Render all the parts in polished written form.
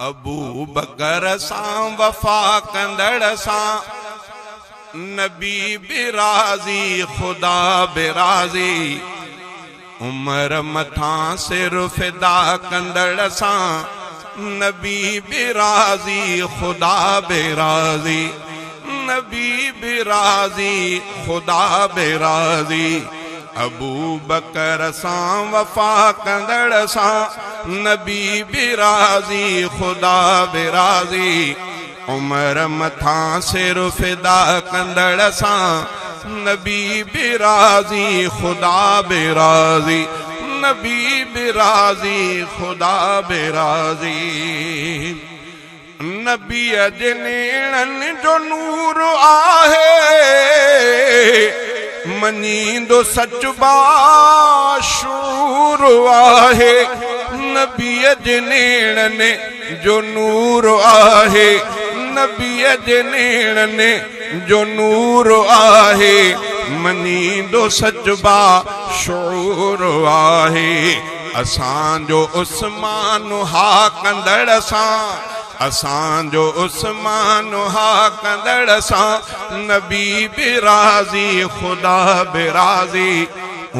अबू बकर सां वफा कंदड़ सां नबी बिराज़ी खुदा बिराज़ी उमर मथां सिर फिदा कंदड़ सां नबी बिराज़ी खुदा बिराज़ी नबी बिराज़ी खुदा बिराज़ी अबू बकर सां वफा कंदड़ सां नबी बिराज़ी खुदा बिराज़ी उमर मथां सिर फिदा कंदड़ सां नबी बिराज़ी खुदा बिराज़ी नबी बिराज़ी खुदा बिराज़ी नबी जे नेणनि जो नूर आहे मनींदो सच बाशूर आहे नबी जे नेणनि जो नूर आहे नबी जे नेणनि जो नूर आहे मनींदो सच बाशूर आहे असांजो उस्मान हा कंदड़ सां असांजो उस्मान हा कंदड़ सां नबी बिराज़ी खुदा बिराज़ी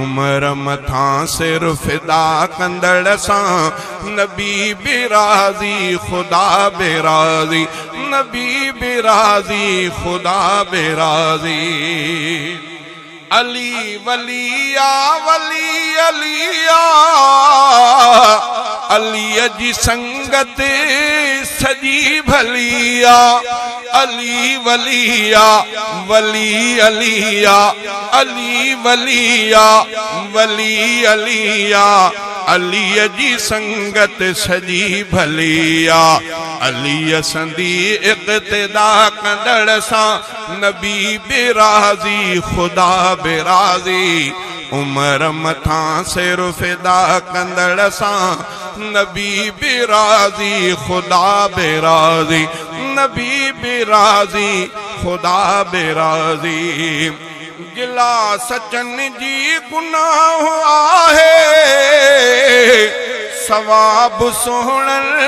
उमर मथां सिर फिदा कंदड़ सां नबी बिराज़ी खुदा बिराज़ी नबी बिराज़ी खुदा बिराज़ी अली वलिया वली अलिया अली जी संगत सजी भलिया अली वलिया वली अलिया अली वलिया वली अलिया अली जी संगत सजी भलिया अली संदी इक़्तिदा कंदड़ सां नबी बिराज़ी खुदा बिराज़ी उमर मथां सिर फिदा कंदड़ सां नबी बिराज़ी खुदा बिराज़ी नबी बिराज़ी खुदा बिराज़ी गिला सचन जी गुनाह आहे सवाब सोहणनि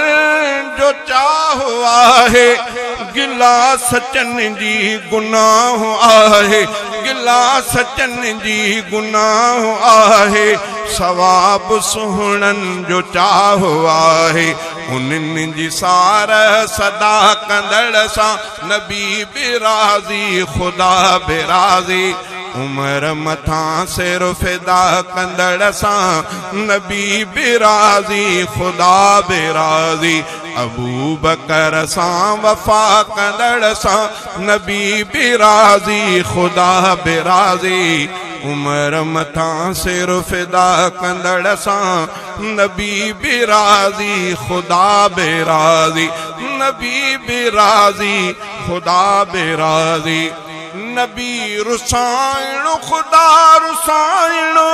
जो चाह आहे गिला सचन जी गुनाह आहे गिला सचन जी गुनाह आहे सवाब सोहणनि जो चाह आहे उन्हनि जी सार सदा कंदड़ सां नबी बिराज़ी खुदा बिराज़ी उमर मथां सिर फिदा कंदड़ सां नबी बिराज़ी खुदा बिराज़ी अबू बकर सां वफा कंदड़ सां नबी बिराज़ी खुदा बिराज़ी उमर मथां सिर फिदा कंदड़ सां नबी बिराज़ी खुदा बिराज़ी नबी बिराज़ी खुदा बिराज़ी नबी रुसाइणो खुदा रुसाइणो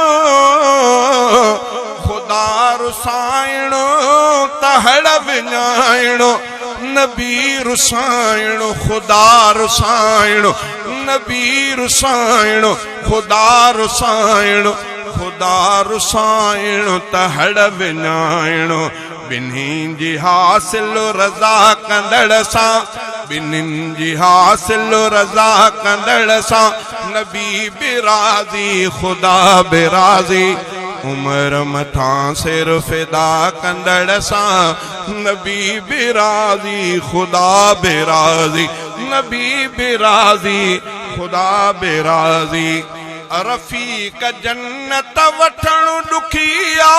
खुदा रुसाइणो तहड़ विञाइणो नबी रुसाइणो खुदा रुसाइणो नबी रुसाइणो खुदा रुसाइणो खुदा रुसाइणो तहड़ विञाइणो बिन्हीं जी हासिल रज़ा कंदड़ सां बिन्हीं जी हासिल रज़ा कंदड़ सां नबी बिराज़ी खुदा बिराज़ी उमर मथां सिर फिदा कंदड़ सां नबी बिराज़ी खुदा बिराज़ी नबी बिराज़ी खुदा बिराज़ी रफ़ीक जन्नत वठण ॾुखिया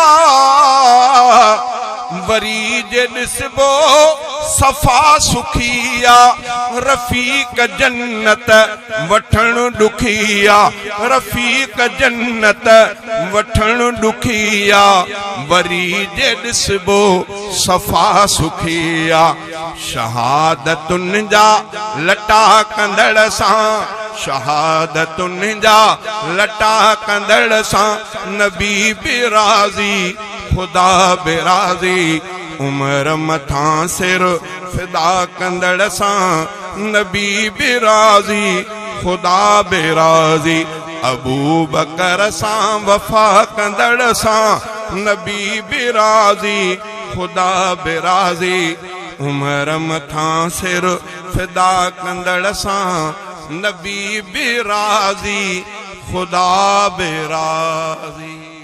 वरी जे ॾिसबो सफ़ा सुखिया रफ़ीक जन्नत वठण ॾुखिया रफ़ीक जन्नत वठण ॾुखिया वरी जे ॾिसबो सफ़ा सुखिया शहादतुनि जा लटा कंदड़ सां शहादतुनि जा लटा कंदड़ सां नबी बिराज़ी खुदा बिराज़ी उमर मथां सिर फिदा कंदड़ सां नबी बिराज़ी खुदा बिराज़ी अबू बकर सां वफा कंदड़ सां नबी बिराज़ी खुदा बिराज़ी उमर मथां सिर फिदा कंदड़ सां नबी बि राज़ी खुदा बि राज़ी।